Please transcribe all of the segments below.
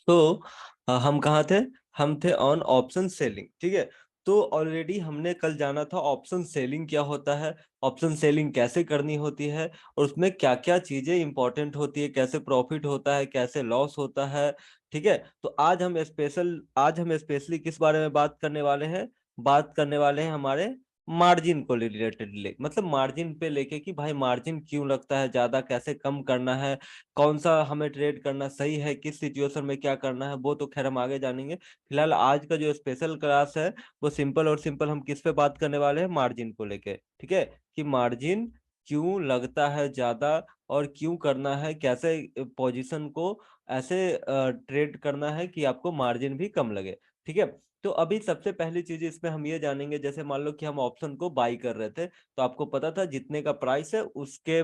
तो हम कहाँ थे? हम थे ऑन ऑप्शन सेलिंग, ठीक है। तो ऑलरेडी हमने कल जाना था ऑप्शन सेलिंग क्या होता है, ऑप्शन सेलिंग कैसे करनी होती है, और उसमें क्या क्या चीजें इंपॉर्टेंट होती है, कैसे प्रॉफिट होता है, कैसे लॉस होता है, ठीक है। तो आज हम स्पेशली किस बारे में बात करने वाले हैं? बात करने वाले हैं हमारे मार्जिन को रिलेटेड, मतलब मार्जिन पे लेके कि भाई मार्जिन क्यों लगता है ज्यादा, कैसे कम करना है, कौन सा हमें ट्रेड करना सही है, किस सिचुएशन में क्या करना है, वो तो खैर हम आगे जानेंगे। फिलहाल आज का जो स्पेशल क्लास है वो सिंपल और सिंपल हम किस पे बात करने वाले हैं? मार्जिन को लेके, ठीक है। कि मार्जिन क्यों लगता है ज्यादा, और क्यों करना है, कैसे पोजीशन को ऐसे ट्रेड करना है कि आपको मार्जिन भी कम लगे, ठीक है। तो अभी सबसे पहली चीज इसमें हम ये जानेंगे, जैसे मान लो कि हम ऑप्शन को बाई कर रहे थे, तो आपको पता था जितने का प्राइस है उसके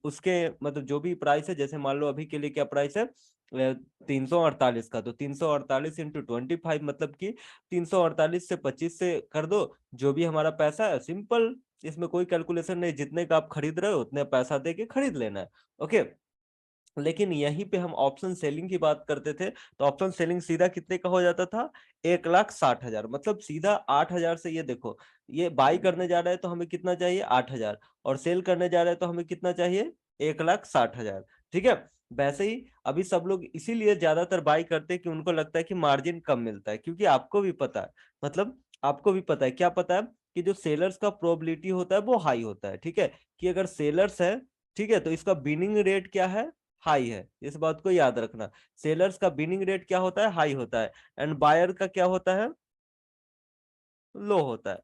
उसके मतलब जो भी प्राइस है, जैसे मान लो अभी के लिए क्या प्राइस है 348 का, तो 348 इंटू 25 मतलब कि 348 से 25 से कर दो, जो भी हमारा पैसा है, सिंपल, इसमें कोई कैलकुलेशन नहीं, जितने का आप खरीद रहे हो उतने पैसा दे के खरीद लेना है, ओके। लेकिन यहीं पे हम ऑप्शन सेलिंग की बात करते थे, तो ऑप्शन सेलिंग सीधा कितने का हो जाता था? 1,60,000, मतलब सीधा 8,000 से, ये देखो, ये बाई करने जा रहा है तो हमें कितना चाहिए? 8,000, और सेल करने जा रहा है तो हमें कितना चाहिए? 1,60,000, ठीक है। वैसे ही अभी सब लोग इसीलिए ज्यादातर बाई करते हैं कि उनको लगता है कि मार्जिन कम मिलता है, क्योंकि आपको भी पता है, मतलब आपको भी पता है, क्या पता है? कि जो सेलर्स का प्रोबेबिलिटी होता है वो हाई होता है, ठीक है। कि अगर सेलर्स है, ठीक है, तो इसका बिनिंग रेट क्या है? हाई है, इस बात को याद रखना। सेलर्स का बिनिंग रेट क्या होता है? हाई होता है। एंड बायर का क्या होता है? लो होता है।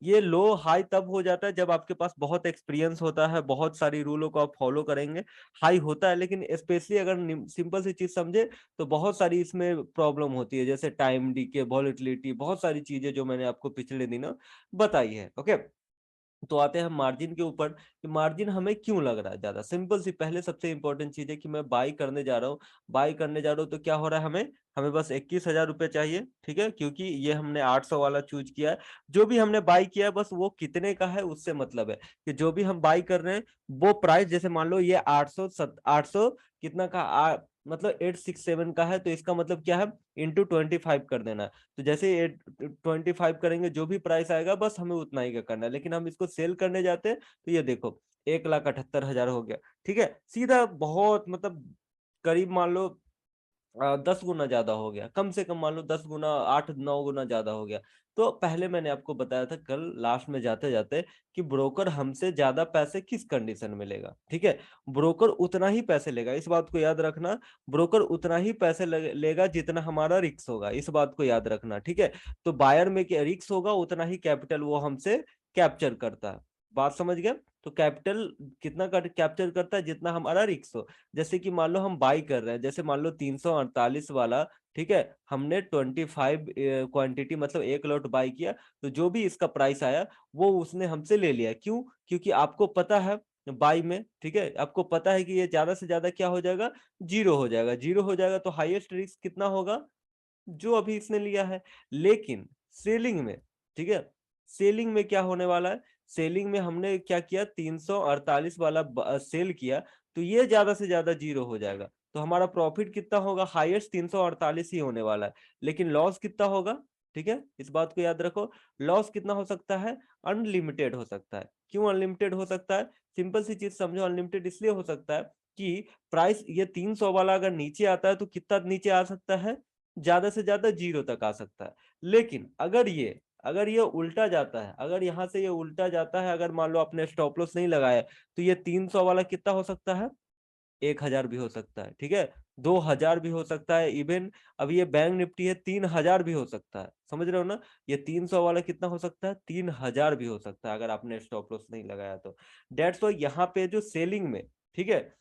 ये लो हाई तब हो जाता है जब आपके पास बहुत एक्सपीरियंस होता है, बहुत सारी रूलों को आप फॉलो करेंगे, हाई होता है। लेकिन स्पेशली अगर सिंपल सी चीज समझे तो बहुत सारी इसमें प्रॉब्लम होती है, जैसे टाइम डीके, वॉलेटिलिटी, बहुत सारी चीजें जो मैंने आपको पिछले दिनों बताई है, ओके। तो आते हैं हम मार्जिन के ऊपर, कि मार्जिन हमें क्यों लग रहा है ज्यादा। सिंपल सी पहले सबसे इंपॉर्टेंट चीज है कि मैं बाई करने जा रहा हूँ, बाई करने जा रहा हूँ तो क्या हो रहा है? हमें हमें बस 21,000 रुपये चाहिए, ठीक है, क्योंकि ये हमने 800 वाला चूज किया है। जो भी हमने बाई किया है बस वो कितने का है उससे मतलब है, कि जो भी हम बाई कर रहे हैं वो प्राइस, जैसे मान लो ये 800 कितना का मतलब 867 का है, तो इसका मतलब क्या है? इंटू 25 कर देना है। तो जैसे 25 करेंगे, जो भी प्राइस आएगा बस हमें उतना ही का करना है। लेकिन हम इसको सेल करने जाते हैं तो ये देखो 1,78,000 हो गया, ठीक है, सीधा बहुत, मतलब करीब मान लो 10 गुना ज्यादा हो गया, कम से कम मान लो 10 गुना, 8-9 गुना ज्यादा हो गया। तो पहले मैंने आपको बताया था कल लास्ट में जाते जाते, कि ब्रोकर हमसे ज्यादा पैसे किस कंडीशन में लेगा, ठीक है। ब्रोकर उतना ही पैसे लेगा, इस बात को याद रखना। ब्रोकर उतना ही पैसे लेगा जितना हमारा रिक्स होगा, इस बात को याद रखना, ठीक है। तो बायर में क्या रिक्स होगा, उतना ही कैपिटल वो हमसे कैप्चर करता है। बात समझ गए? तो कैपिटल कितना कैप्चर करता है? जितना हमारा रिक्स हो। जैसे कि मान लो हम बाई कर रहे हैं, जैसे मान लो 348 वाला, ठीक है, हमने 25 क्वांटिटी मतलब 1 लॉट बाई किया, तो जो भी इसका प्राइस आया वो उसने हमसे ले लिया। क्यों? क्योंकि आपको पता है बाई में, ठीक है, आपको पता है कि ये ज्यादा से ज्यादा क्या हो जाएगा? जीरो हो जाएगा। जीरो हो जाएगा तो हाईएस्ट रिस्क कितना होगा? जो अभी इसने लिया है। लेकिन सेलिंग में, ठीक है, सेलिंग में क्या होने वाला है? सेलिंग में हमने क्या किया? 348 वाला सेल किया, तो ये ज्यादा से ज्यादा जीरो हो जाएगा। तो हमारा प्रॉफिट कितना होगा? हाईएस्ट 348 ही होने वाला है। लेकिन लॉस कितना होगा? ठीक है, इस बात को याद रखो। लॉस कितना हो सकता है? अनलिमिटेड हो सकता है। क्यों अनलिमिटेड हो सकता है? सिंपल सी चीज समझो, अनलिमिटेड इसलिए हो सकता है कि प्राइस ये 300 वाला अगर नीचे आता है तो कितना नीचे आ सकता है? ज्यादा से ज्यादा जीरो तक आ सकता है। लेकिन अगर ये उल्टा जाता है, अगर यहाँ से ये उल्टा जाता है, अगर मान लो आपने स्टॉप लॉस नहीं लगाया, तो ये 300 वाला कितना हो सकता है? 1,000 भी हो सकता है, ठीक है, 2,000 भी हो सकता है, इवन अब ये बैंक निफ्टी है 3,000 भी हो सकता है, समझ रहे हो ना। ये 300 वाला कितना हो सकता है? 3,000 भी हो सकता है, अगर आपने स्टॉप लॉस नहीं लगाया तो। डेट्स वाई यहाँ पे जो सेलिंग में, ठीक है,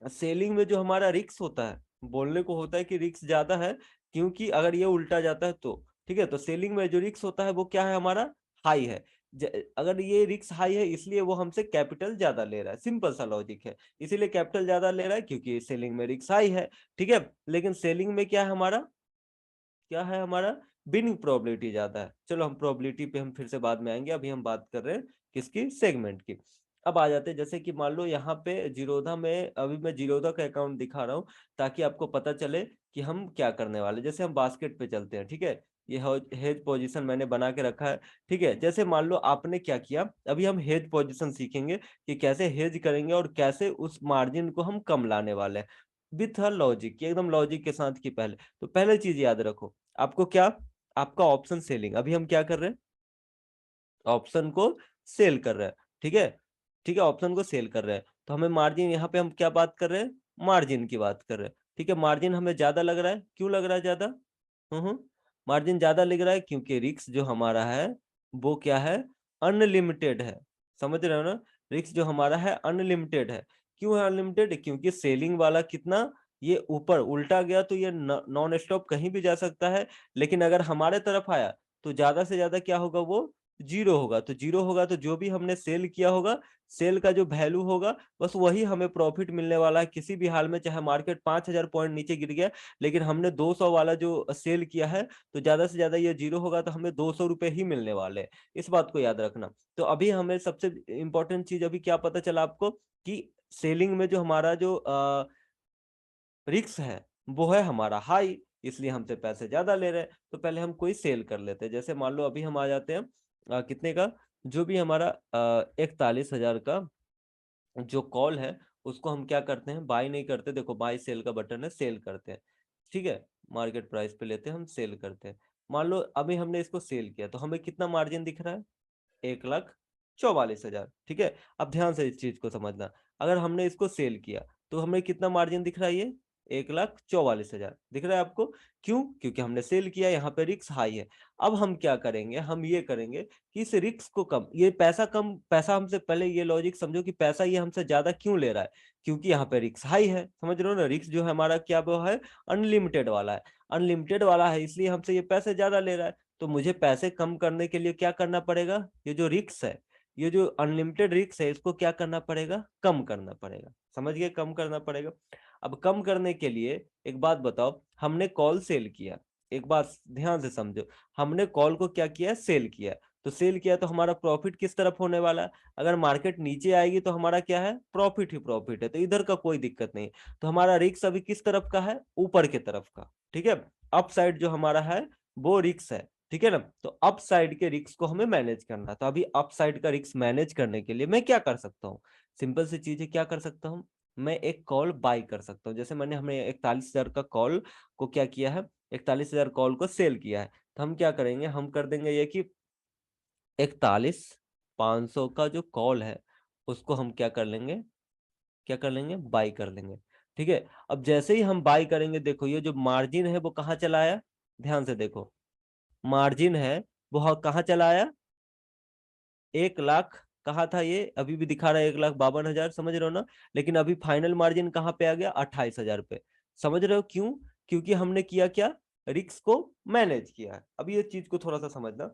सेलिंग में जो हमारा रिक्स होता है, बोलने को होता है कि रिक्स ज्यादा है, क्योंकि अगर ये उल्टा जाता है तो, ठीक है, तो सेलिंग में जो रिक्स होता है वो क्या है हमारा? हाई है। अगर ये रिक्स हाई है इसलिए वो हमसे कैपिटल ज्यादा ले रहा है, सिंपल सा लॉजिक है। इसीलिए कैपिटल ज्यादा ले रहा है क्योंकि सेलिंग में रिक्स हाई है, ठीक है। लेकिन सेलिंग में क्या है हमारा? क्या है हमारा? बिनिंग प्रोबेबिलिटी ज्यादा है। चलो हम प्रोबेबिलिटी पे हम फिर से बाद में आएंगे, अभी हम बात कर रहे हैं किसकी? सेगमेंट की। अब आ जाते हैं, जैसे कि मान लो यहाँ पे जीरोधा में, अभी मैं जीरोधा का अकाउंट दिखा रहा हूँ ताकि आपको पता चले कि हम क्या करने वाले। जैसे हम बास्केट पे चलते हैं, ठीक है, ये हेज पोजीशन मैंने बना के रखा है, ठीक है। जैसे मान लो आपने क्या किया, अभी हम हेज पोजीशन सीखेंगे कि कैसे हेज करेंगे और कैसे उस मार्जिन को हम कम लाने वाले हैं विथ हर लॉजिक, एकदम लॉजिक के साथ। की पहले तो पहले चीज याद रखो, आपको क्या, आपका ऑप्शन सेलिंग, अभी हम क्या कर रहे हैं, ऑप्शन को सेल कर रहे हैं, ठीक है, ठीक है, ऑप्शन को सेल कर रहे हैं। तो हमें मार्जिन, यहाँ पे हम क्या बात कर रहे हैं, मार्जिन की बात कर रहे हैं, ठीक है। मार्जिन हमें ज्यादा लग रहा है, क्यों लग रहा है ज्यादा, मार्जिन ज्यादा लग रहा है क्योंकि रिस्क जो हमारा है वो क्या है, अनलिमिटेड है, समझ रहे हो ना। रिस्क जो हमारा है अनलिमिटेड है। क्यों है अनलिमिटेड, क्योंकि सेलिंग वाला कितना, ये ऊपर उल्टा गया तो ये नॉन स्टॉप कहीं भी जा सकता है, लेकिन अगर हमारे तरफ आया तो ज्यादा से ज्यादा क्या होगा, वो जीरो होगा। तो जीरो होगा तो जो भी हमने सेल किया होगा, सेल का जो वैल्यू होगा बस वही हमें प्रॉफिट मिलने वाला है किसी भी हाल में, चाहे मार्केट 5,000 पॉइंट नीचे गिर गया, लेकिन हमने 200 वाला जो सेल किया है तो ज्यादा से ज्यादा ये जीरो होगा तो हमें 200 रुपए ही मिलने वाले हैं। इस बात को याद रखना। तो अभी हमें सबसे इंपॉर्टेंट चीज अभी क्या पता चला आपको, कि सेलिंग में जो हमारा जो रिक्स है वो है हमारा हाई, इसलिए हमसे पैसे ज्यादा ले रहे हैं। तो पहले हम कोई सेल कर लेते हैं। जैसे मान लो अभी हम आ जाते हैं कितने का, जो भी हमारा 41,000 का जो कॉल है उसको हम क्या करते हैं, बाय नहीं करते, देखो बाय सेल का बटन है, सेल करते हैं, ठीक है। मार्केट प्राइस पे लेते हैं, हम सेल करते हैं। मान लो अभी हमने इसको सेल किया तो हमें कितना मार्जिन दिख रहा है, 1,44,000, ठीक है। अब ध्यान से इस चीज को समझना, अगर हमने इसको सेल किया तो हमें कितना मार्जिन दिख रहा है, ये 1,44,000 दिख रहा है आपको। क्यों, क्योंकि हमने सेल किया, यहाँ पे रिक्स हाई है। अब हम क्या करेंगे, हम ये करेंगे कि इस रिक्स को कम, ये पैसा कम, पैसा हमसे पहले ये लॉजिक समझो कि पैसा ये हमसे ज्यादा क्यों ले रहा है, क्योंकि यहाँ पे रिक्स हाई है, समझ रहे हो ना। रिक्स जो है हमारा क्या वो है, अनलिमिटेड वाला है, अनलिमिटेड वाला है, इसलिए हमसे ये पैसे ज्यादा ले रहा है। तो मुझे पैसे कम करने के लिए क्या करना पड़ेगा, ये जो रिक्स है, ये जो अनलिमिटेड रिक्स है, इसको क्या करना पड़ेगा, कम करना पड़ेगा, समझ गए, कम करना पड़ेगा। अब कम करने के लिए एक बात बताओ, हमने कॉल सेल किया, एक बात ध्यान से समझो, हमने कॉल को क्या किया, सेल किया। तो सेल किया तो हमारा प्रॉफिट किस तरफ होने वाला है, अगर मार्केट नीचे आएगी तो हमारा क्या है, प्रॉफिट ही प्रॉफिट है, तो इधर का कोई दिक्कत नहीं। तो हमारा रिक्स अभी किस तरफ का है, ऊपर की तरफ का, ठीक है। अप साइड जो हमारा है वो रिक्स है, ठीक है ना। तो अप साइड के रिक्स को हमें मैनेज करना, तो अभी अप साइड का रिक्स मैनेज करने के लिए मैं क्या कर सकता हूँ, सिंपल सी चीज है, क्या कर सकता हूँ, मैं एक कॉल बाय कर सकता हूँ। जैसे मैंने हमें 41,000 का कॉल को क्या किया है, 41,000 कॉल को सेल किया है, तो हम क्या करेंगे, हम कर देंगे ये कि 41,500 का जो कॉल है उसको हम क्या कर लेंगे, क्या कर लेंगे, बाय कर लेंगे, ठीक है। अब जैसे ही हम बाय करेंगे, देखो ये जो मार्जिन है वो कहाँ चला आया, ध्यान से देखो, मार्जिन है वो कहाँ चला आया, 1,00,000 कहा था ये, अभी भी दिखा रहा है 1,52,000, समझ रहे हो ना। लेकिन अभी फाइनल मार्जिन कहाँ पे आ गया, 28,000 पे, समझ रहे हो क्यों, क्योंकि हमने किया क्या, रिस्क को मैनेज किया है। अब ये चीज को थोड़ा सा समझना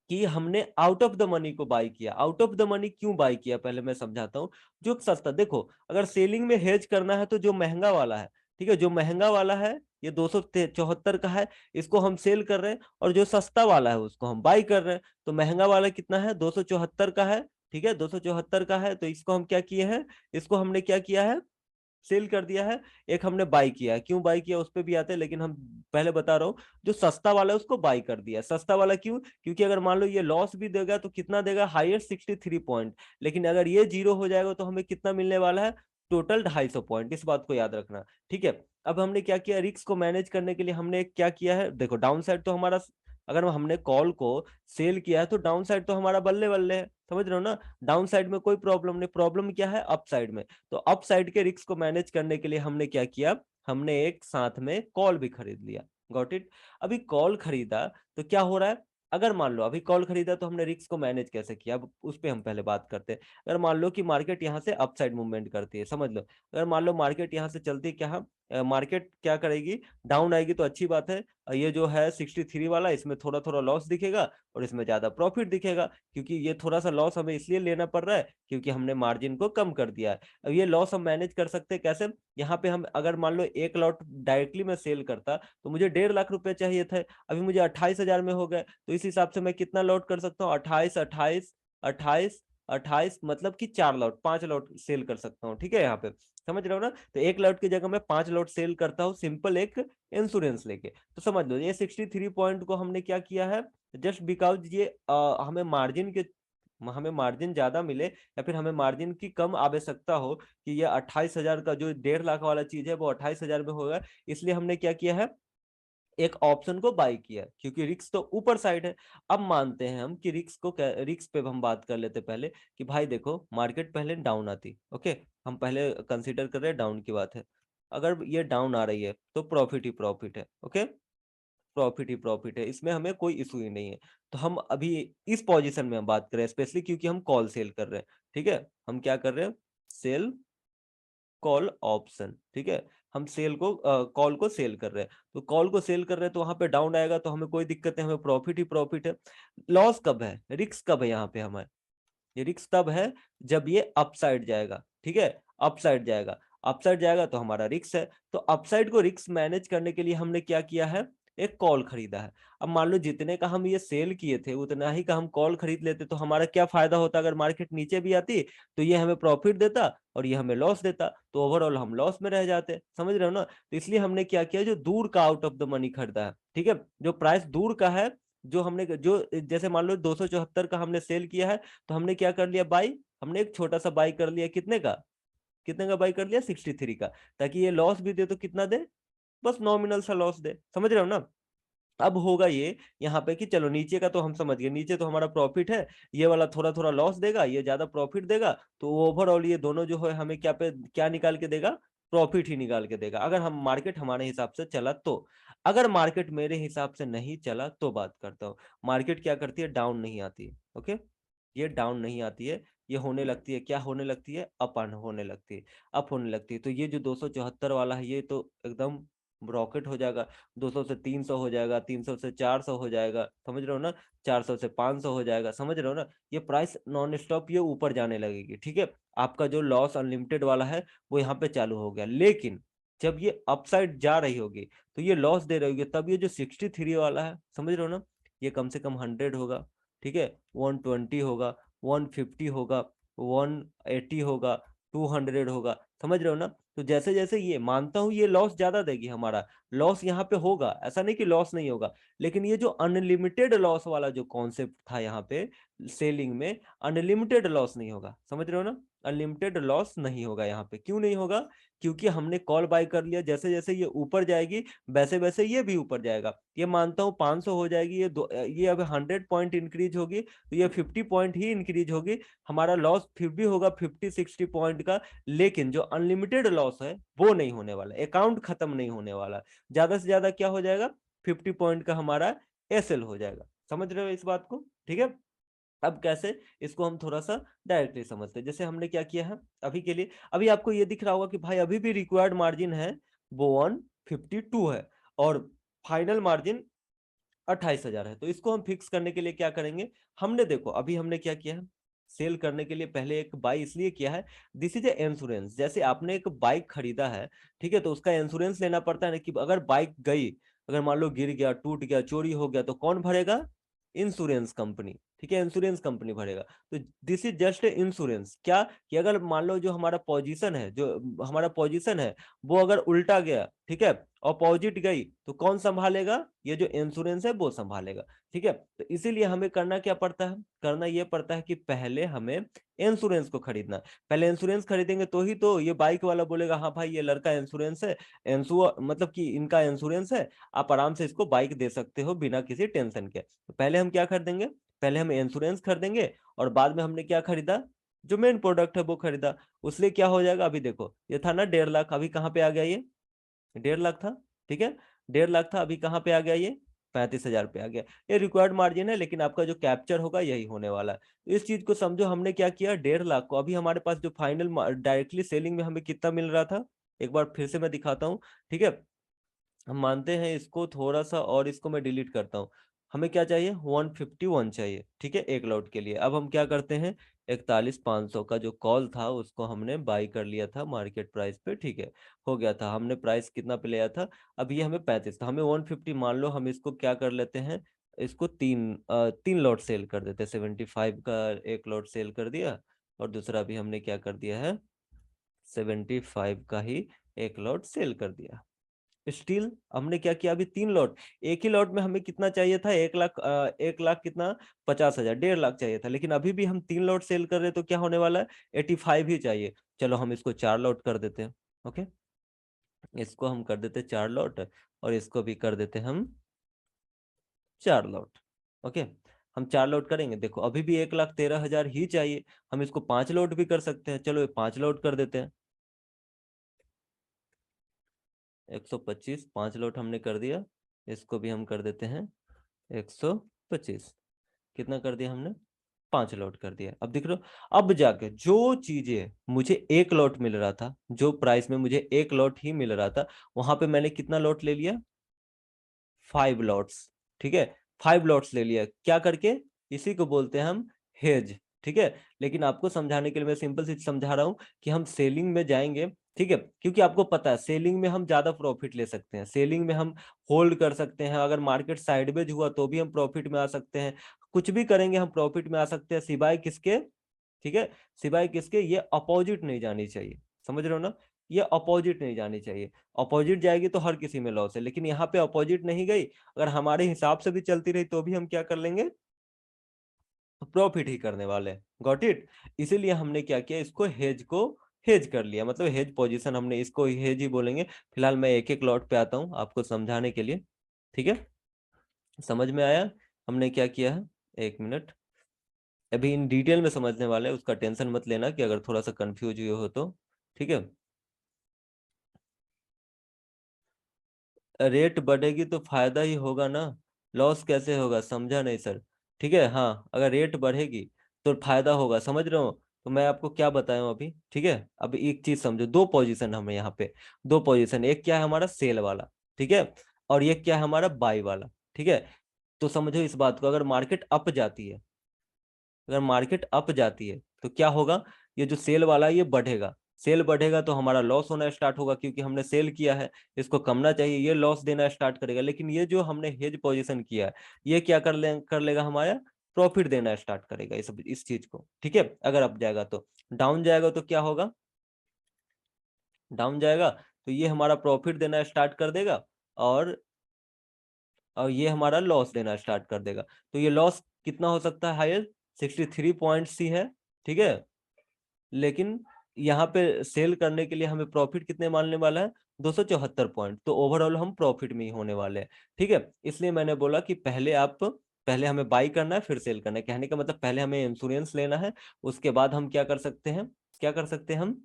कि हमने आउट ऑफ द मनी को बाय किया। आउट ऑफ द मनी क्यों बाय किया, पहले मैं समझाता हूँ। जो सस्ता, देखो अगर सेलिंग में हेज करना है तो जो महंगा वाला है, ठीक है, जो महंगा वाला है ये 274 का है, इसको हम सेल कर रहे हैं, और जो सस्ता वाला है उसको हम बाय कर रहे हैं। तो महंगा वाला कितना है, 274 का है, ठीक है, 274 का है, तो इसको हम क्या किए हैं, इसको हमने क्या किया है, सेल कर दिया है। एक हमने बाई किया है, क्यों बाई किया उस पर भी आते हैं, लेकिन हम पहले बता रहा हूँ, जो सस्ता वाला है उसको बाई कर दिया। सस्ता वाला क्यों, क्योंकि अगर मान लो ये लॉस भी देगा तो कितना देगा, हाईएस्ट 63 पॉइंट, लेकिन अगर ये जीरो हो जाएगा तो हमें कितना मिलने वाला है, टोटल 250 पॉइंट। इस बात को याद रखना, ठीक है। अब हमने क्या किया, रिस्क को मैनेज करने के लिए हमने क्या किया है, देखो डाउन साइड तो हमारा, अगर हमने कॉल को सेल किया है तो डाउन साइड तो हमारा बल्ले बल्ले है, समझ रहे हो ना। डाउन साइड में कोई प्रॉब्लम नहीं, प्रॉब्लम क्या है, अप साइड में। तो अप साइड के रिस्क को मैनेज करने के लिए हमने क्या किया, हमने एक साथ में कॉल भी खरीद लिया, गॉट इट। अभी कॉल खरीदा तो क्या हो रहा है, अगर मान लो अभी कॉल खरीदा तो हमने रिस्क को मैनेज कैसे किया, अब उस पर हम पहले बात करते हैं। अगर मान लो कि मार्केट यहाँ से अप साइड मूवमेंट करती है, समझ लो, अगर मान लो मार्केट यहाँ से चलती, क्या मार्केट क्या करेगी, डाउन आएगी तो अच्छी बात है। ये जो है 63 वाला, इसमें थोड़ा थोड़ा लॉस दिखेगा और इसमें ज्यादा प्रॉफिट दिखेगा, क्योंकि ये थोड़ा सा लॉस हमें इसलिए लेना पड़ रहा है क्योंकि हमने मार्जिन को कम कर दिया है। अब ये लॉस हम मैनेज कर सकते हैं कैसे, यहाँ पे हम अगर मान लो एक लॉट डायरेक्टली मैं सेल करता तो मुझे 1.5 लाख रुपए चाहिए थे, अभी मुझे 28,000 में हो गए, तो इस हिसाब से मैं कितना लॉट कर सकता हूँ, 28 28 28 28 मतलब कि 4 लॉट 5 लॉट सेल कर सकता हूँ, ठीक है, यहाँ पे समझ रहे हो ना। तो एक लॉट की जगह मैं 5 लॉट सेल करता हूँ, सिंपल एक इंश्योरेंस लेके। तो समझ लो ये 63 पॉइंट को हमने क्या किया है, जस्ट बिकॉज ये हमें मार्जिन ज्यादा मिले या फिर हमें मार्जिन की कम आवश्यकता हो कि ये 28,000 का जो 1.5 लाख वाला चीज है वो 28,000 में होगा, इसलिए हमने क्या किया है, एक ऑप्शन को बाय किया, क्योंकि रिस्क तो ऊपर साइड है। अब मानते हैं हम कि रिस्क पे हम बात कर लेते पहले कि भाई देखो मार्केट पहले डाउन आती, ओके, हम पहले कंसीडर कर रहे हैं डाउन की बात है, अगर ये डाउन आ रही है तो प्रॉफिट ही प्रॉफिट है, ओके, प्रॉफिट ही प्रॉफिट है, इसमें हमें कोई इशू ही नहीं है। तो हम अभी इस पोजीशन में हम बात कर रहे हैं स्पेशली क्योंकि हम कॉल सेल कर रहे हैं, ठीक है, हम क्या कर रहे हैं, सेल कॉल ऑप्शन, ठीक है, हम सेल को कॉल को सेल कर रहे हैं, तो कॉल को सेल कर रहे हैं तो वहां पे डाउन आएगा तो हमें कोई दिक्कत है, हमें प्रॉफिट ही प्रॉफिट है। लॉस कब है, रिस्क कब है यहाँ पे हमें, ये रिस्क तब है जब ये अपसाइड जाएगा, ठीक है, अपसाइड जाएगा, अपसाइड जाएगा तो हमारा रिस्क है। तो अपसाइड को रिस्क मैनेज करने के लिए हमने क्या किया है, एक कॉल खरीदा है। अब मान लो जितने का हम ये सेल किए थे उतना ही का हम कॉल खरीद लेते तो हमारा क्या फायदा होता, अगर मार्केट नीचे भी आती तो ये हमें प्रॉफिट देता और ये हमें लॉस देता, तो ओवरऑल हम लॉस में रह जाते, समझ रहे हो ना। तो इसलिए हमने क्या किया, जो दूर का आउट ऑफ द मनी खरीदा है, ठीक है, जो प्राइस दूर का है, जो हमने जो जैसे मान लो 274 का हमने सेल किया है, तो हमने क्या कर लिया बाई, हमने एक छोटा सा बाई कर लिया, कितने का बाई कर लिया, 63 का, ताकि ये लॉस भी दे तो कितना दे, बस नॉमिनल सा लॉस दे, समझ रहे हो ना। अब होगा ये यहाँ पे कि चलो नीचे का तो हम समझ गए, नीचे तो हमारा प्रॉफिट है, ये वाला थोड़ा थोड़ा लॉस देगा, ये ज्यादा प्रॉफिट देगा, तो ओवरऑल ये दोनों जो है हमें क्या निकाल के देगा, प्रॉफिट ही निकाल के देगा, अगर हम मार्केट हमारे हिसाब से चला तो। अगर मार्केट मेरे हिसाब से नहीं चला तो बात करता हूँ, मार्केट क्या करती है, डाउन नहीं आती है, ओके, ये डाउन नहीं आती है, ये होने लगती है, क्या होने लगती है, अप होने लगती है, अप होने लगती है। तो ये जो 274 वाला है ये तो एकदम रॉकेट हो जाएगा, 200 से 300 हो जाएगा, 300 से 400 हो जाएगा, समझ रहे हो ना, 400 से 500 हो जाएगा, समझ रहे हो ना। ये प्राइस नॉन स्टॉप ये ऊपर जाने लगेगी, ठीक है। आपका जो लॉस अनलिमिटेड वाला है वो यहाँ पे चालू हो गया, लेकिन जब ये अपसाइड जा रही होगी तो ये लॉस दे रही होगी, तब ये जो 63 वाला है, समझ रहे हो ना, ये कम से कम 100 होगा, ठीक है, 120 होगा, 150 होगा, 180 होगा, 200 होगा, समझ रहे हो ना। तो जैसे जैसे ये मानता हूं ये लॉस ज्यादा देगी, हमारा लॉस यहाँ पे होगा, ऐसा नहीं कि लॉस नहीं होगा, लेकिन ये जो अनलिमिटेड लॉस वाला जो कॉन्सेप्ट था यहाँ पे सेलिंग में, अनलिमिटेड लॉस नहीं होगा, समझ रहे हो ना, अनलिमिटेड लॉस नहीं होगा यहाँ पे, क्यों नहीं होगा, क्योंकि हमने कॉल बाय कर लिया, जैसे जैसे ये ऊपर जाएगी वैसे वैसे ये भी ऊपर जाएगा, ये मानता हूँ 500 हो जाएगी, ये अब 100 पॉइंट इंक्रीज होगी तो ये 50 पॉइंट ही इंक्रीज होगी, हमारा लॉस फिर भी होगा 50-60 पॉइंट का, लेकिन जो अनलिमिटेड लॉस है वो नहीं होने वाला, अकाउंट खत्म नहीं होने वाला, ज्यादा से ज्यादा क्या हो जाएगा, 50 पॉइंट का हमारा एसएल हो जाएगा, समझ रहे हो इस बात को, ठीक है। अब कैसे इसको हम थोड़ा सा डायरेक्टली समझते हैं, जैसे हमने क्या किया है अभी के लिए, अभी आपको ये दिख रहा होगा कि भाई अभी भी रिक्वायर्ड मार्जिन है वो 152 है और फाइनल मार्जिन 28,000 है, तो इसको हम फिक्स करने के लिए क्या करेंगे, हमने देखो अभी हमने क्या किया है, सेल करने के लिए पहले एक बाई इसलिए किया है, दिस इज ए इंश्योरेंस, जैसे आपने एक बाइक खरीदा है, ठीक है, तो उसका इंश्योरेंस लेना पड़ता है ना, कि अगर बाइक गई, अगर मान लो गिर गया, टूट गया, चोरी हो गया, तो कौन भरेगा, इंश्योरेंस कंपनी, ठीक है, इंश्योरेंस कंपनी भरेगा। तो दिस इज जस्ट इंश्योरेंस, क्या कि अगर मान लो जो हमारा पोजीशन है, वो अगर उल्टा गया, ठीक है, अपोजिट गई, तो कौन संभालेगा, ये जो इंश्योरेंस है वो संभालेगा, ठीक है। तो इसीलिए हमें करना क्या पड़ता है, करना ये पड़ता है कि पहले हमें इंश्योरेंस को खरीदना, पहले इंश्योरेंस खरीदेंगे तो ही तो ये बाइक वाला बोलेगा हाँ भाई ये लड़का इंश्योरेंस है, इंश्योर मतलब कि इनका इंश्योरेंस है, आप आराम से इसको बाइक दे सकते हो बिना किसी टेंशन के। तो पहले हम क्या खरीदेंगे, पहले हम इंश्योरेंस खरीदेंगे और बाद में हमने क्या खरीदा, जो मेन प्रोडक्ट है वो खरीदा, उसलिए क्या हो जाएगा, अभी देखो ये था ना 1.5 लाख, अभी कहाँ पे आ गया ये, 1.5 लाख था, ठीक है, 1.5 लाख था, अभी कहाँ पे आ गया ये, 35,000 पे आ गया। ये रिक्वायर्ड मार्जिन है, लेकिन आपका जो कैप्चर होगा यही होने वाला है, तो इस चीज को समझो, हमने क्या किया, 1.5 लाख को, अभी हमारे पास जो फाइनल डायरेक्टली सेलिंग में हमें कितना मिल रहा था, एक बार फिर से मैं दिखाता हूँ, ठीक है, हम मानते हैं इसको थोड़ा सा और इसको मैं डिलीट करता हूँ, हमें क्या चाहिए, 151 चाहिए, ठीक है, एक लॉट के लिए। अब हम क्या करते हैं, 41,500 का जो कॉल था उसको हमने बाई कर लिया था मार्केट प्राइस पे, ठीक है, हो गया था, हमने प्राइस कितना पे लिया था, अब ये हमें 35 था, हमें 150 मान लो, हम इसको क्या कर लेते हैं, इसको तीन लॉट सेल कर देते हैं। 75 का एक लॉट सेल कर दिया और दूसरा भी हमने क्या कर दिया है, 75 का ही एक लॉट सेल कर दिया। स्टील हमने क्या किया, अभी 3 लॉट, एक ही लॉट में हमें कितना चाहिए था, 1 लाख, 1 लाख कितना, 50,000, 1.5 लाख चाहिए था, लेकिन अभी भी हम 3 लॉट सेल कर रहे हैं तो क्या होने वाला है, 85 ही चाहिए। चलो हम इसको 4 लॉट कर देते हैं। ओके, इसको हम कर देते 4 लॉट और इसको भी कर देते हम 4 लॉट। ओके, हम 4 लॉट करेंगे, देखो अभी भी 1,13,000 ही चाहिए, हम इसको 5 लॉट भी कर सकते हैं। चलो ये 5 लॉट कर देते हैं, 125, 5 लॉट हमने कर दिया, इसको भी हम कर देते हैं 125। कितना कर दिया हमने, 5 लॉट कर दिया। अब देख रहे हो, अब जाके जो चीजें मुझे 1 लॉट मिल रहा था, जो प्राइस में मुझे 1 लॉट ही मिल रहा था, वहां पे मैंने कितना लॉट ले लिया, 5 लॉट्स। ठीक है, 5 लॉट्स ले लिया, क्या करके, इसी को बोलते हैं हम हेज। ठीक है, लेकिन आपको समझाने के लिए मैं सिंपल सी समझा रहा हूं कि हम सेलिंग में जाएंगे, ठीक है, क्योंकि आपको पता है सेलिंग में हम ज्यादा प्रॉफिट ले सकते हैं, सेलिंग में हम होल्ड कर सकते हैं, अगर मार्केट साइडवेज हुआ तो भी हम प्रॉफिट में आ सकते हैं, कुछ भी करेंगे हम प्रॉफिट में आ सकते हैं, सिवाय किसके, ठीक है, सिवाय किसके, ये अपोजिट नहीं जानी चाहिए, समझ रहे हो ना, ये अपोजिट नहीं जानी चाहिए। अपोजिट जाएगी तो हर किसी में लॉस है, लेकिन यहाँ पे अपोजिट नहीं गई, अगर हमारे हिसाब से भी चलती रही तो भी हम क्या कर लेंगे, प्रॉफिट ही करने वाले। Got it. इसीलिए हमने क्या किया, इसको हेज को हेज कर लिया, मतलब हेज पोजीशन, हमने इसको हेज ही बोलेंगे। फिलहाल मैं एक एक लॉट पे आता हूँ आपको समझाने के लिए, ठीक है, समझ में आया हमने क्या किया है, 1 मिनट, अभी इन डिटेल में समझने वाले हैं, उसका टेंशन मत लेना कि अगर थोड़ा सा कंफ्यूज हुए हो तो, ठीक है। रेट बढ़ेगी तो फायदा ही होगा ना, लॉस कैसे होगा, समझा नहीं सर। ठीक है, हाँ, अगर रेट बढ़ेगी तो फायदा होगा, समझ रहे हो, तो मैं आपको क्या बताया हूं अभी, ठीक है। अब एक चीज समझो, दो पोजीशन हमें यहाँ पे, दो पोजीशन, एक क्या है हमारा सेल वाला, ठीक है, और ये क्या है हमारा बाई वाला, ठीक है। तो समझो इस बात को, अगर मार्केट अप जाती है, अगर मार्केट अप जाती है तो क्या होगा, ये जो सेल वाला है ये बढ़ेगा, सेल बढ़ेगा तो हमारा लॉस होना स्टार्ट होगा, क्योंकि हमने सेल किया है, इसको कमना चाहिए, ये लॉस देना स्टार्ट करेगा। लेकिन ये जो हमने हेज पोजीशन किया है, ये क्या कर लेगा हमारा, प्रॉफिट देना स्टार्ट करेगा इस चीज को, ठीक है। अगर अप जाएगा तो, डाउन जाएगा तो क्या होगा, डाउन जाएगा तो ये हमारा प्रॉफिट देना स्टार्ट कर देगा, और ये हमारा लॉस देना स्टार्ट कर देगा। तो ये लॉस कितना हो सकता है, हाईएस्ट 63 पॉइंट्स ही है, ठीक है, लेकिन यहाँ पे सेल करने के लिए हमें प्रॉफिट कितने मानने वाला है, 274 पॉइंट, तो ओवरऑल हम प्रॉफिट में ही होने वाले हैं, ठीक है। इसलिए मैंने बोला कि पहले हमें बाई करना है फिर सेल करना है, कहने का मतलब पहले हमें इंश्योरेंस लेना है, उसके बाद हम क्या कर सकते हैं, क्या कर सकते हैं हम,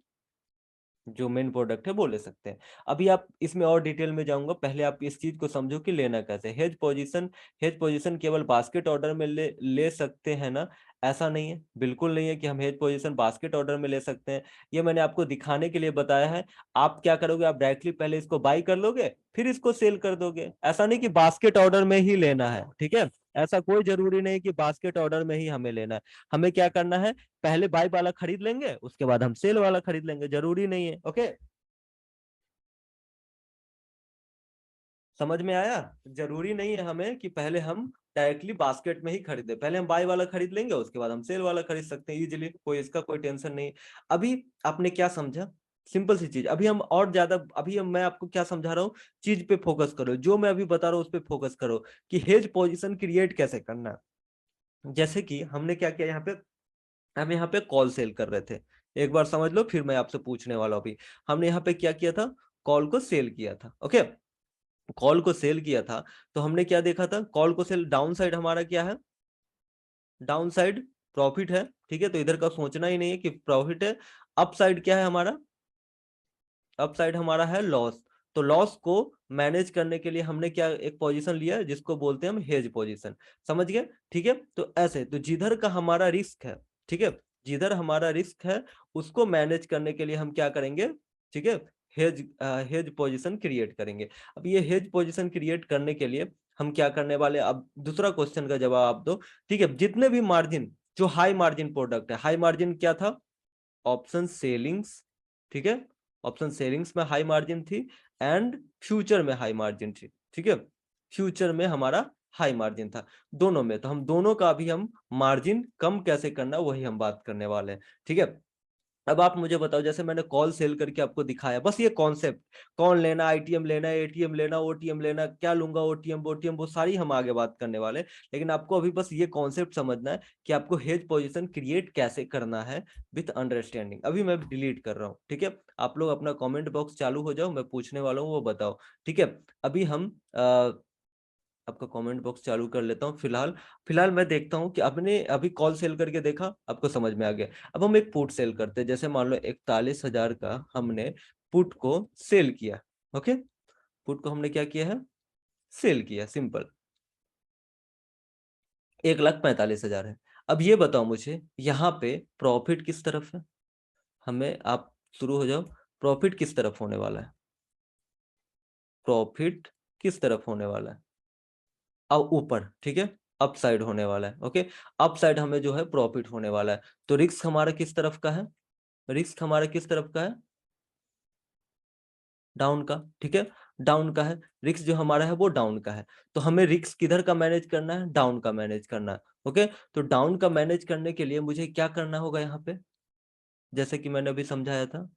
जो मेन प्रोडक्ट है वो ले सकते हैं। अभी आप इसमें और डिटेल में जाऊंगा, पहले आप इस चीज को समझो कि लेना कैसे। हेज पोजीशन केवल बास्केट ऑर्डर में ले सकते हैं ना, ऐसा नहीं है, बिल्कुल नहीं है कि हम हेज पोजीशन बास्केट ऑर्डर में ले सकते हैं, ये मैंने आपको दिखाने के लिए बताया है। आप क्या करोगे, आप डायरेक्टली पहले इसको बाई कर लोगे फिर इसको सेल कर दोगे, ऐसा नहीं कि बास्केट ऑर्डर में ही लेना है, ठीक है, ऐसा कोई जरूरी नहीं कि बास्केट ऑर्डर में ही हमें लेना है। हमें क्या करना है, पहले बाई वाला खरीद लेंगे उसके बाद हम सेल वाला खरीद लेंगे, जरूरी नहीं है। ओके, समझ में आया, जरूरी नहीं है हमें कि पहले हम डायरेक्टली बास्केट में ही खरीदे, पहले हम बाई वाला खरीद लेंगे उसके बाद हम सेल वाला खरीद सकते हैं इजीली, कोई इसका कोई टेंशन नहीं। अभी आपने क्या समझा, सिंपल सी चीज, अभी हम और ज्यादा, मैं आपको क्या समझा रहा हूँ, चीज पे फोकस करो, जो मैं अभी बता रहा हूँ उस पे फोकस करो कि हेज पोजीशन क्रिएट कैसे करना है। जैसे कि हमने क्या किया यहाँ पे, हम यहाँ पे कॉल सेल कर रहे थे, एक बार समझ लो फिर मैं आपसे पूछने वाला हूँ। अभी हमने यहाँ पे क्या किया था, कॉल को सेल किया था। ओके, कॉल को सेल किया था तो हमने क्या देखा था, कॉल को सेल, डाउन साइड हमारा क्या है, डाउन साइड प्रॉफिट है, ठीक है, तो इधर का सोचना ही नहीं है कि प्रॉफिट है। अप साइड क्या है हमारा, अप साइड हमारा है लॉस, तो लॉस को मैनेज करने के लिए हमने क्या एक पोजीशन लिया है जिसको बोलते हैं हम हेज पोजीशन, समझ गए, ठीक है। तो ऐसे, तो जिधर का हमारा रिस्क है, ठीक है, जिधर हमारा रिस्क है उसको मैनेज करने के लिए हम क्या करेंगे, ठीक है, हेज हेज पोजीशन क्रिएट करेंगे। अब ये हेज पोजीशन क्रिएट करने के लिए हम क्या करने वाले, अब दूसरा क्वेश्चन का जवाब आप दो, ठीक है। जितने भी मार्जिन, जो हाई मार्जिन प्रोडक्ट है, हाई मार्जिन क्या था, ऑप्शन सेलिंग्स, ठीक है, ऑप्शन सेलिंग्स में हाई मार्जिन थी, एंड फ्यूचर में हाई मार्जिन थी, ठीक है, फ्यूचर में हमारा हाई मार्जिन था, दोनों में। तो हम दोनों का भी हम मार्जिन कम कैसे करना वही हम बात करने वाले हैं, ठीक है। अब आप मुझे बताओ, जैसे मैंने कॉल सेल करके आपको दिखाया, बस ये कॉन्सेप्ट, कौन लेना, आईटीएम लेना, एटीएम लेना, ओटीएम लेना, क्या लूंगा, ओटीएम ओटीएम वो सारी हम आगे बात करने वाले। लेकिन आपको अभी बस ये कॉन्सेप्ट समझना है कि आपको हेज पोजीशन क्रिएट कैसे करना है विथ अंडरस्टैंडिंग। अभी मैं डिलीट कर रहा हूँ, ठीक है। आप लोग अपना कॉमेंट बॉक्स चालू हो जाओ, मैं पूछने वाला हूँ वो बताओ, ठीक है। अभी हम आपका कमेंट बॉक्स चालू कर लेता हूँ। फिलहाल फिलहाल मैं देखता हूँ कि आपने अभी कॉल सेल करके देखा, आपको समझ में आ गया। अब हम एक पुट सेल करते हैं, जैसे मान लो 41,000 का हमने पुट को सेल किया। ओके, पुट को हमने क्या किया है, सेल किया, सिंपल। 1,45,000 है। अब ये बताओ मुझे, यहाँ पे प्रॉफिट किस तरफ है, हमें आप शुरू हो जाओ। प्रॉफिट किस तरफ होने वाला है, प्रॉफिट किस तरफ होने वाला है, अब ऊपर, ठीक है, अप साइड होने वाला है। ओके, अप साइड हमें जो है प्रॉफिट होने वाला है। तो रिस्क हमारा किस तरफ का है, रिस्क हमारा किस तरफ का है, डाउन का, ठीक है, डाउन का है। रिस्क जो हमारा है वो डाउन का है। तो हमें रिस्क किधर का मैनेज करना है, डाउन का मैनेज करना है। ओके, तो डाउन का मैनेज करने के लिए मुझे क्या करना होगा यहाँ पे, जैसे कि मैंने अभी समझाया था।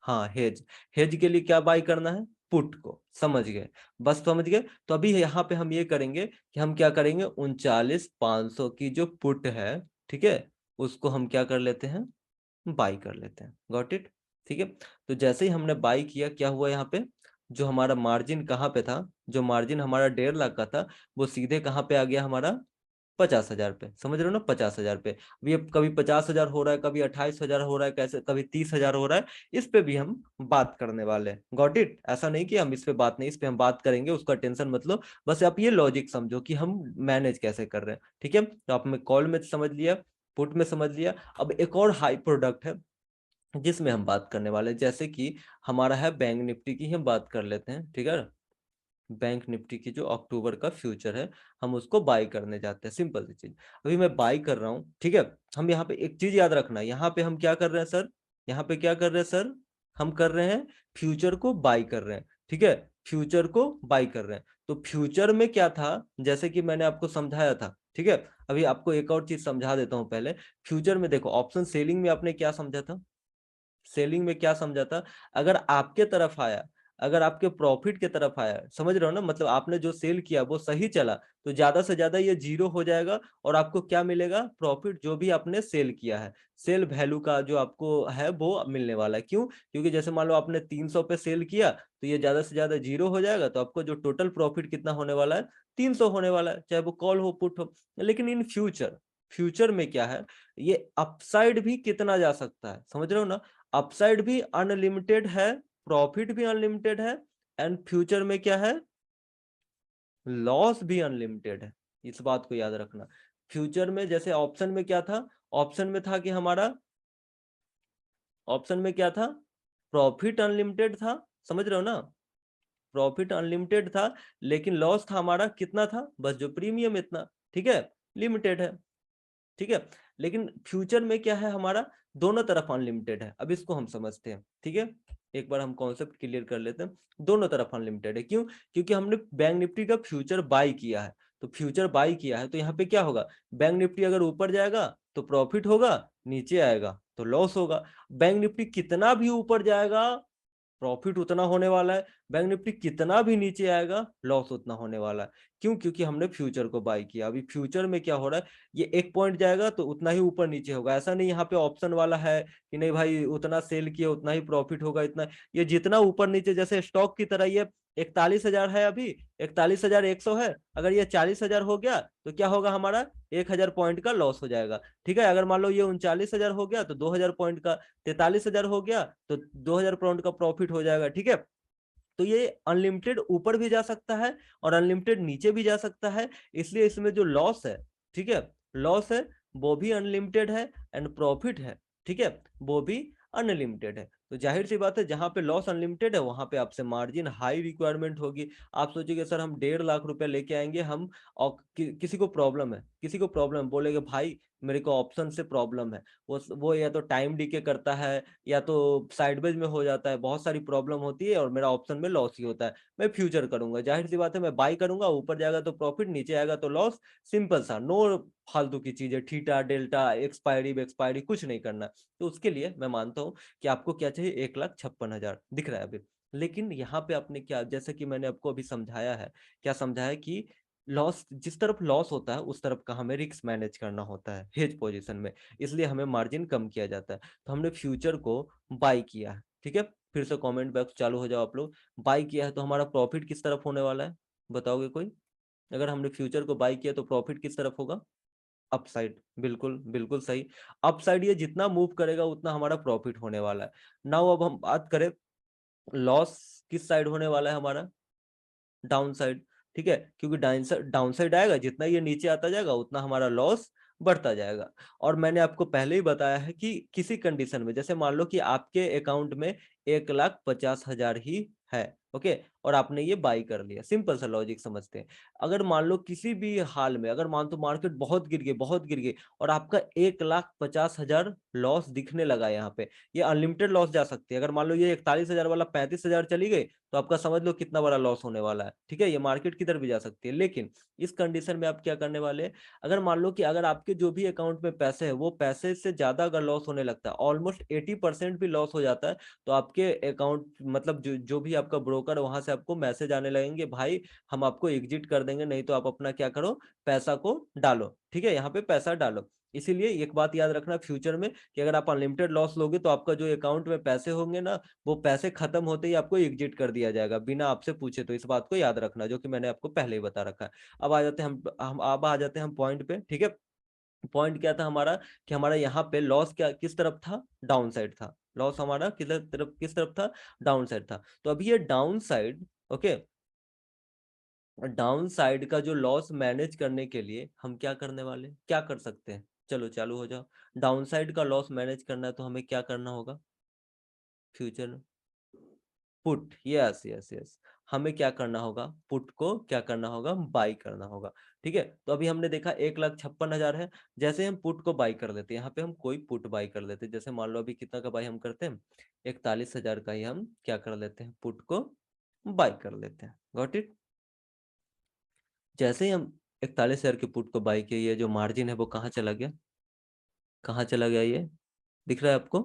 हाँ, हेज, हेज के लिए क्या बाय करना है, पुट को, समझ गए, बस समझ गए। तो अभी यहाँ पे हम ये करेंगे कि हम क्या करेंगे, 39,500 की जो पुट है, ठीक है, उसको हम क्या कर लेते हैं, बाई कर लेते हैं। गॉट इट, ठीक है। तो जैसे ही हमने बाई किया, क्या हुआ यहाँ पे, जो हमारा मार्जिन कहाँ पे था, जो मार्जिन हमारा 1.5 लाख का था, वो सीधे कहाँ पे आ गया हमारा, 50,000 पे। समझ रहे हो ना, 50,000 पे। अभी अब कभी 50,000 हो रहा है, कभी 28,000 हो रहा है, कैसे कभी 30,000 हो रहा है। इस पे भी हम बात करने वाले हैं। गॉट इट, ऐसा नहीं कि हम इस पे बात नहीं, इस पे हम बात करेंगे, उसका टेंशन मत लो। बस आप ये लॉजिक समझो कि हम मैनेज कैसे कर रहे हैं, ठीक है। तो आपने कॉल में समझ लिया, पुट में समझ लिया। अब एक और हाई प्रोडक्ट है जिसमें हम बात करने वाले हैं, जैसे कि हमारा है बैंक निफ्टी की हम बात कर लेते हैं, ठीक है। बैंक निफ्टी की जो अक्टूबर का फ्यूचर है, हम उसको बाय करने जाते हैं, सिंपल सी चीज। अभी मैं बाय कर रहा हूँ, ठीक है। हम यहाँ पे एक चीज याद रखना, यहाँ पे हम क्या कर रहे हैं सर, यहाँ पे क्या कर रहे हैं सर, हम कर रहे हैं फ्यूचर को बाय कर रहे हैं, ठीक है, फ्यूचर को बाय कर रहे हैं। तो फ्यूचर में क्या था, जैसे कि मैंने आपको समझाया था, ठीक है। अभी आपको एक और चीज समझा देता हूँ पहले। फ्यूचर में देखो, ऑप्शन सेलिंग में आपने क्या समझा था, सेलिंग में क्या समझा था, अगर आपके तरफ आया, अगर आपके प्रॉफिट के तरफ आया, समझ रहे हो ना, मतलब आपने जो सेल किया वो सही चला, तो ज्यादा से ज्यादा ये जीरो हो जाएगा और आपको क्या मिलेगा, प्रॉफिट जो भी आपने सेल किया है, सेल वैल्यू का जो आपको है वो मिलने वाला है। क्यों, क्योंकि जैसे मान लो आपने 300 पे सेल किया, तो ये ज्यादा से ज्यादा जीरो हो जाएगा, तो आपको जो टोटल प्रॉफिट कितना होने वाला है, 300 होने वाला है, चाहे वो कॉल हो पुट हो। लेकिन इन फ्यूचर, फ्यूचर में क्या है, ये अपसाइड भी कितना जा सकता है, समझ रहे हो ना, अपसाइड भी अनलिमिटेड है, प्रॉफिट भी अनलिमिटेड है, एंड फ्यूचर में क्या है, लॉस भी अनलिमिटेड है। इस बात को याद रखना। फ्यूचर में जैसे ऑप्शन में क्या था, ऑप्शन में था कि हमारा, ऑप्शन में क्या था, प्रॉफिट अनलिमिटेड था, समझ रहे हो ना, प्रॉफिट अनलिमिटेड था, लेकिन लॉस था हमारा कितना था, बस जो प्रीमियम इतना, ठीक है, लिमिटेड है, ठीक है। लेकिन फ्यूचर में क्या है हमारा, दोनों तरफ अनलिमिटेड है। अब इसको हम समझते हैं, ठीक है, एक बार हम कॉन्सेप्ट क्लियर कर लेते हैं। दोनों तरफ अनलिमिटेड है, क्यों, क्योंकि हमने बैंक निफ्टी का फ्यूचर बाय किया है। तो फ्यूचर बाय किया है, तो यहाँ पे क्या होगा, बैंक निफ्टी अगर ऊपर जाएगा तो प्रॉफिट होगा, नीचे आएगा तो लॉस होगा। बैंक निफ्टी कितना भी ऊपर जाएगा, प्रॉफिट उतना होने वाला है, बैंक निफ्टी कितना भी नीचे आएगा, लॉस उतना होने वाला है। क्यों, क्योंकि हमने फ्यूचर को बाय किया। अभी फ्यूचर में क्या हो रहा है, ये एक पॉइंट जाएगा तो उतना ही ऊपर नीचे होगा, ऐसा नहीं यहाँ पे ऑप्शन वाला है कि नहीं भाई उतना सेल किया उतना ही प्रॉफिट होगा, इतना, ये जितना ऊपर नीचे, जैसे स्टॉक की तरह, ये 41,000 है अभी, 41,100 है, अगर ये 40,000 हो गया तो क्या होगा हमारा, 1,000 पॉइंट का लॉस हो जाएगा, ठीक है। अगर मान लो ये 39,000 हो गया तो 2,000 पॉइंट का, 43,000 हो गया तो 2,000 पॉइंट का प्रॉफिट हो जाएगा, ठीक है। तो ये अनलिमिटेड ऊपर भी जा सकता है और अनलिमिटेड नीचे भी जा सकता है, इसलिए इसमें जो लॉस है, ठीक है, लॉस है वो भी अनलिमिटेड है, एंड प्रॉफिट है, ठीक है, वो भी अनलिमिटेड है। तो जाहिर सी बात है जहां पे लॉस अनलिमिटेड है वहां पे आपसे मार्जिन हाई रिक्वायरमेंट होगी। आप सोचिए सर हम 1.5 लाख रुपए लेके आएंगे हम, और किसी को प्रॉब्लम है, किसी को प्रॉब्लम बोलेगे भाई मेरे को ऑप्शन से प्रॉब्लम है, वो या तो टाइम डीके करता है या तो साइडवेज में हो जाता है, बहुत सारी प्रॉब्लम होती है और मेरा ऑप्शन में लॉस ही होता है। मैं फ्यूचर करूंगा, जाहिर सी बात है मैं बाई करूंगा, ऊपर जाएगा तो प्रॉफिट, नीचे आएगा तो लॉस। सिंपल सा, नो फालतू की चीजें, थीटा डेल्टा एक्सपायरी एक्सपायरी कुछ नहीं करना। तो उसके लिए मैं मानता हूँ कि आपको क्या चाहिए, 1,56,000 दिख रहा है अभी। लेकिन यहाँ पे आपने क्या, जैसे कि मैंने आपको अभी समझाया है, क्या समझाया कि लॉस, जिस तरफ लॉस होता है उस तरफ का हमें रिस्क मैनेज करना होता है हेज पोजीशन में, इसलिए हमें मार्जिन कम किया जाता है। तो हमने फ्यूचर को बाई किया है, ठीक है। फिर से कमेंट बॉक्स चालू हो जाओ आप लोग। बाई किया है तो हमारा प्रॉफिट किस तरफ होने वाला है, बताओगे कोई? अगर हमने फ्यूचर को बाई किया तो प्रॉफिट किस तरफ होगा? अपसाइड, बिल्कुल बिल्कुल सही। अपसाइड ये जितना मूव करेगा उतना हमारा प्रॉफिट होने वाला है। नाउ अब हम बात करें लॉस किस साइड होने वाला है हमारा, डाउन साइड, ठीक है। क्योंकि डाउन साइड आएगा, जितना ये नीचे आता जाएगा उतना हमारा लॉस बढ़ता जाएगा। और मैंने आपको पहले ही बताया है कि किसी कंडीशन में, जैसे मान लो कि आपके अकाउंट में 1,50,000 ही है, ओके, और आपने ये बाई कर लिया, सिंपल सा लॉजिक समझते हैं। अगर मान लो किसी भी हाल में, अगर मान तो मार्केट बहुत गिर गई, बहुत गिर गई, और आपका 1,50,000 लॉस दिखने लगा यहाँ पे, ये अनलिमिटेड लॉस जा सकती है। अगर मान लो ये 41,000 वाला 35,000 चली गई, तो आपका समझ लो कितना बड़ा लॉस होने वाला है, ठीक है। ये मार्केट किधर भी जा सकती है। लेकिन इस कंडीशन में आप क्या करने वाले हैं, अगर मान लो कि अगर आपके जो भी अकाउंट में पैसे है वो पैसे से ज्यादा अगर लॉस होने लगता है, ऑलमोस्ट 80% भी लॉस हो जाता है, तो आपके अकाउंट मतलब जो भी आपका ब्रोकर है वहां से आपको मैसेज आने लगेंगे, भाई हम आपको एग्जिट कर देंगे, नहीं तो आप अपना क्या करो, पैसा को डालो, ठीक है, यहाँ पे पैसा डालो। इसीलिए एक बात याद रखना फ्यूचर में, कि अगर आप अनलिमिटेड लॉस लोगे तो आपका जो अकाउंट में पैसे होंगे ना, वो पैसे खत्म होते ही आपको एग्जिट कर दिया जाएगा बिना आपसे पूछे। तो इस बात को याद रखना, जो कि मैंने आपको पहले ही बता रखा है। अब आ जाते हैं हम अब आ जाते हैं हम पॉइंट पे, ठीक है। पॉइंट क्या था हमारा, कि हमारा यहाँ पे लॉस क्या किस तरफ था, डाउन साइड था। लॉस हमारा किस तरफ था, डाउन साइड था। तो अभी ये down side, okay, down side का जो लॉस मैनेज करने के लिए हम क्या करने वाले, क्या कर सकते हैं, चलो चालू हो जाओ। डाउन साइड का लॉस मैनेज करना है तो हमें क्या करना होगा future, put, yes yes yes. हमें क्या करना होगा, पुट को क्या करना होगा, बाई करना होगा, ठीक है। तो अभी हमने देखा 1,56,000 है, जैसे हम पुट को बाई कर लेते हैं, यहाँ पे हम कोई पुट बाई कर लेते हैं, जैसे मान लो अभी कितना का बाई हम करते हैं, 41,000 का ही हम क्या कर लेते हैं, पुट को बाई कर लेते हैं। Got it. जैसे ही हम 41,000 के पुट को बाई किए, ये जो मार्जिन है वो कहाँ चला गया, कहाँ चला गया, ये दिख रहा है आपको,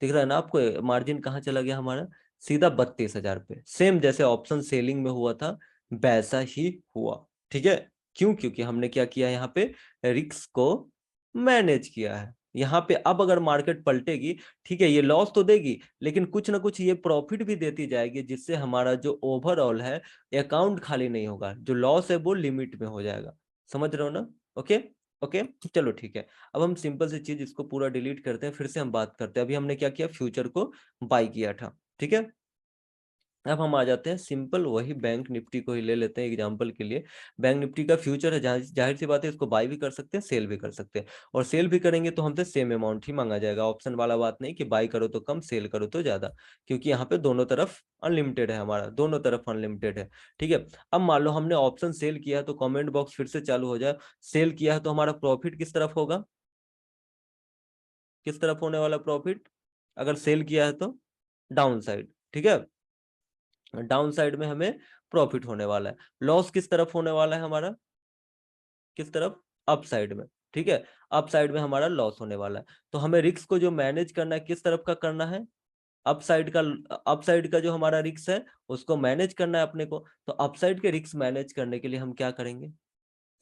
दिख रहा है ना आपको, मार्जिन कहाँ चला गया हमारा, सीधा 32,000 पे, सेम जैसे ऑप्शन सेलिंग में हुआ था वैसा ही हुआ, ठीक है। क्यों? क्योंकि हमने क्या किया यहाँ पे, रिस्क को मैनेज किया है। यहाँ पे अब अगर मार्केट पलटेगी, ठीक है, ये लॉस तो देगी लेकिन कुछ ना कुछ ये प्रॉफिट भी देती जाएगी, जिससे हमारा जो ओवरऑल है अकाउंट खाली नहीं होगा, जो लॉस है वो लिमिट में हो जाएगा। समझ रहे हो ना? ओके, ओके, चलो ठीक है। अब हम सिंपल सी चीज इसको पूरा डिलीट करते हैं, फिर से हम बात करते हैं। अभी हमने क्या किया, फ्यूचर को बाई किया था, ठीक है। अब हम आ जाते हैं सिंपल वही बैंक निफ्टी को ही ले लेते हैं एग्जांपल के लिए। बैंक निफ्टी का फ्यूचर है, जाहिर सी बात है इसको बाई भी कर सकते हैं, सेल भी कर सकते हैं, और सेल भी करेंगे तो हमसे सेम अमाउंट ही मांगा जाएगा। ऑप्शन वाला बात नहीं कि बाई करो तो कम, सेल करो तो ज्यादा, क्योंकि यहाँ पे दोनों तरफ अनलिमिटेड है, हमारा दोनों तरफ अनलिमिटेड है, ठीक है। अब मान लो हमने ऑप्शन सेल किया है, तो कॉमेंट बॉक्स फिर से चालू हो जाए। सेल किया है तो हमारा प्रॉफिट किस तरफ होगा, किस तरफ होने वाला प्रॉफिट, अगर सेल किया है तो डाउन साइड, ठीक है। डाउन साइड में हमें प्रॉफिट होने वाला है। लॉस किस तरफ होने वाला है हमारा, किस तरफ, अप साइड में, ठीक है। अप साइड में हमारा लॉस होने वाला है। तो हमें रिस्क को जो मैनेज करना है किस तरफ का करना है, अप साइड का। अप साइड का जो हमारा रिस्क है उसको मैनेज करना है अपने को। तो अप साइड के रिस्क मैनेज करने के लिए हम क्या करेंगे,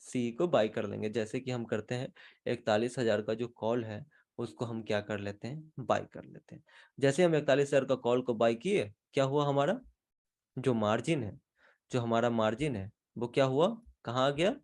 सी को बाई कर लेंगे, जैसे कि हम करते हैं 41,000 का जो कॉल है उसको हम क्या कर लेते हैं, बाई कर लेते हैं। जैसे हम 41,000 का कॉल को बाई किए, क्या हुआ हमारा जो मार्जिन है, जो हमारा मार्जिन है वो क्या हुआ, कहाँ आ गया,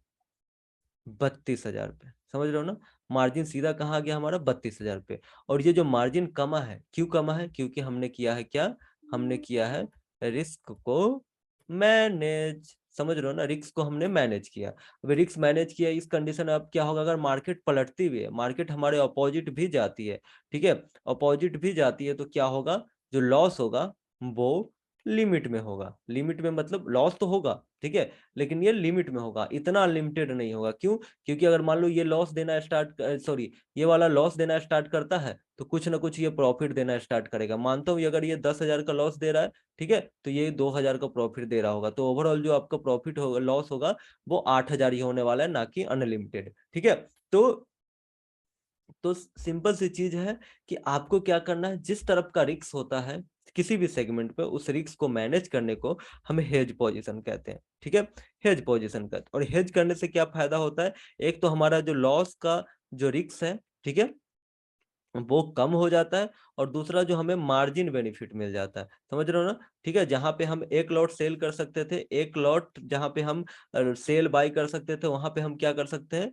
32,000 पे। समझ रहे हो ना, मार्जिन सीधा कहाँ आ गया हमारा, 32,000 पे। और ये जो मार्जिन कमा है, क्यों कमा है, क्योंकि हमने किया है क्या, हमने किया है रिस्क को मैनेज। समझ रहे हो ना, रिस्क को हमने मैनेज किया। अब रिस्क मैनेज किया, इस कंडीशन में अब क्या होगा, अगर मार्केट पलटती भी है, मार्केट हमारे अपोजिट भी जाती है, ठीक है, अपोजिट भी जाती है, तो क्या होगा, जो लॉस होगा वो लिमिट में होगा। लिमिट में मतलब लॉस तो होगा, ठीक है, लेकिन ये लिमिट में होगा, इतना अनलिमिटेड नहीं होगा। क्यों? क्योंकि अगर मान लो ये लॉस देना स्टार्ट, सॉरी, ये वाला लॉस देना स्टार्ट करता है, तो कुछ ना कुछ ये प्रॉफिट देना स्टार्ट करेगा। मानता हूँ अगर ये 10,000 का लॉस दे रहा है, ठीक है, तो ये 2,000 का प्रॉफिट दे रहा होगा, तो ओवरऑल जो आपका प्रॉफिट होगा, लॉस होगा, वो 8,000 ही होने वाला है, ना कि अनलिमिटेड, ठीक है। तो सिंपल सी चीज है कि आपको क्या करना है, जिस तरफ का रिस्क होता है किसी भी सेगमेंट पे, उस रिस्क को मैनेज करने को हम हेज पोजीशन कहते हैं, ठीक है, हेज पोजीशन कहते हैं। और हेज करने से क्या फायदा होता है, एक तो हमारा जो लॉस का जो रिस्क है, ठीक है, वो कम हो जाता है, और दूसरा जो हमें मार्जिन बेनिफिट मिल जाता है, समझ रहे हो ना, ठीक है। जहां पे हम एक लॉट सेल कर सकते थे, एक लॉट जहां पे हम सेल बाई कर सकते थे, वहां पे हम क्या कर सकते हैं,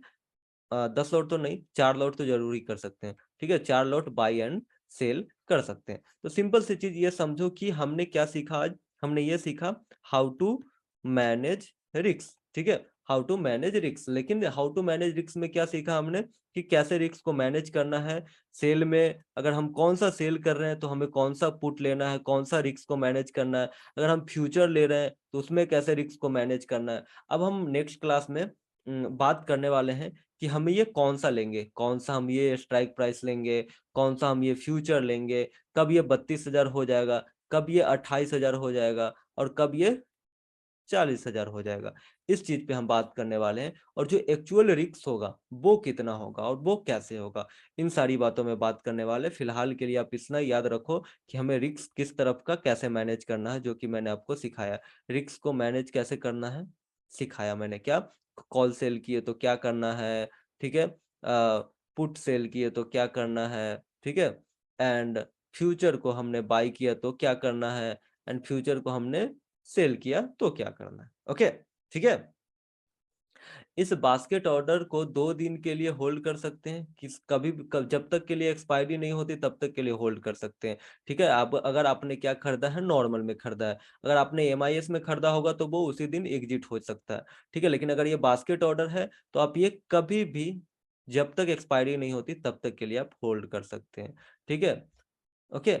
10 लॉट तो नहीं, 4 लॉट तो जरूरी कर सकते हैं, ठीक है, 4 लॉट बाई एंड सेल कर सकते हैं। तो सिंपल सी चीज ये समझो कि हमने क्या सीखा आज, हमने ये सीखा हाउ टू मैनेज रिस्क, ठीक है, हाउ टू मैनेज रिस्क। लेकिन हाउ टू मैनेज रिस्क में क्या सीखा हमने, कि कैसे रिस्क को मैनेज करना है। सेल में अगर हम कौन सा सेल कर रहे हैं, तो हमें कौन सा पुट लेना है, कौन सा रिस्क को मैनेज करना है। अगर हम फ्यूचर ले रहे हैं, तो उसमें कैसे रिस्क को मैनेज करना है। अब हम नेक्स्ट क्लास में बात करने वाले हैं कि हमें ये कौन सा लेंगे, कौन सा हम ये स्ट्राइक प्राइस लेंगे, कौन सा हम ये फ्यूचर लेंगे, कब ये 32,000 हो जाएगा, कब ये 28,000 हो जाएगा, और कब ये 40,000 हो जाएगा। इस चीज पे हम बात करने वाले हैं, और जो एक्चुअल रिस्क होगा वो कितना होगा और वो कैसे होगा, इन सारी बातों में बात करने वाले। फिलहाल के लिए आप इतना याद रखो कि हमें रिस्क किस तरफ का कैसे मैनेज करना है, जो कि मैंने आपको सिखाया। रिस्क को मैनेज कैसे करना है सिखाया मैंने, क्या, कॉल सेल किए तो क्या करना है, ठीक है, पुट सेल किए तो क्या करना है, ठीक है, एंड फ्यूचर को हमने बाई किया तो क्या करना है, एंड फ्यूचर को हमने सेल किया तो क्या करना है। ओके, ठीक है। इस बास्केट ऑर्डर को 2 दिन के लिए होल्ड कर सकते हैं, किस कभी भी जब तक के लिए एक्सपायरी नहीं होती तब तक के लिए होल्ड कर सकते हैं, ठीक है। आप अगर आपने क्या खरीदा है, नॉर्मल में खरीदा है, अगर आपने एमआईएस में खरीदा होगा तो वो उसी दिन एग्जिट हो सकता है, ठीक है। लेकिन अगर ये बास्केट ऑर्डर है, तो आप ये कभी भी, जब तक एक्सपायरी नहीं होती तब तक के लिए आप होल्ड कर सकते हैं, ठीक है। ओके,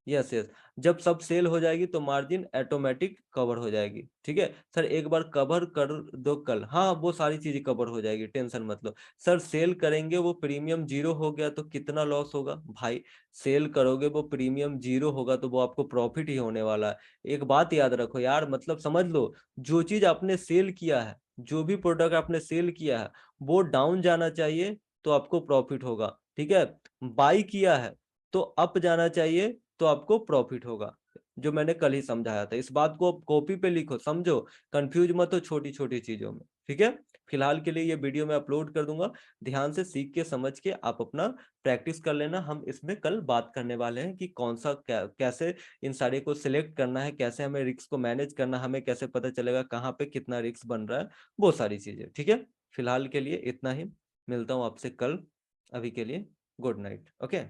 यस यस, जब सब सेल हो जाएगी तो मार्जिन ऑटोमेटिक कवर हो जाएगी, ठीक है। सर एक बार कवर कर दो कल, हाँ वो सारी चीजें कवर हो जाएगी, टेंशन मत लो। सर सेल करेंगे वो प्रीमियम जीरो हो गया तो कितना लॉस होगा भाई, सेल करोगे वो प्रीमियम जीरो होगा तो वो आपको प्रॉफिट ही होने वाला है। एक बात याद रखो यार, मतलब समझ लो, जो चीज आपने सेल किया है, जो भी प्रोडक्ट आपने सेल किया है, वो डाउन जाना चाहिए तो आपको प्रॉफिट होगा, ठीक है। बाई किया है तो अप जाना चाहिए तो आपको प्रॉफिट होगा, जो मैंने कल ही समझाया था। इस बात को कॉपी पे लिखो, समझो, कंफ्यूज मत हो छोटी छोटी चीजों में, ठीक है। फिलहाल के लिए ये वीडियो मैं अपलोड कर दूंगा, ध्यान से सीख के समझ के आप अपना प्रैक्टिस कर लेना। हम इसमें कल बात करने वाले हैं कि कौन सा कैसे इन सारे को सिलेक्ट करना है, कैसे हमें रिस्क को मैनेज करना, हमें कैसे पता चलेगा कहाँ पे कितना रिस्क बन रहा है, वो सारी चीजें, ठीक है। फिलहाल के लिए इतना ही, मिलता हूँ आपसे कल, अभी के लिए गुड नाइट, ओके।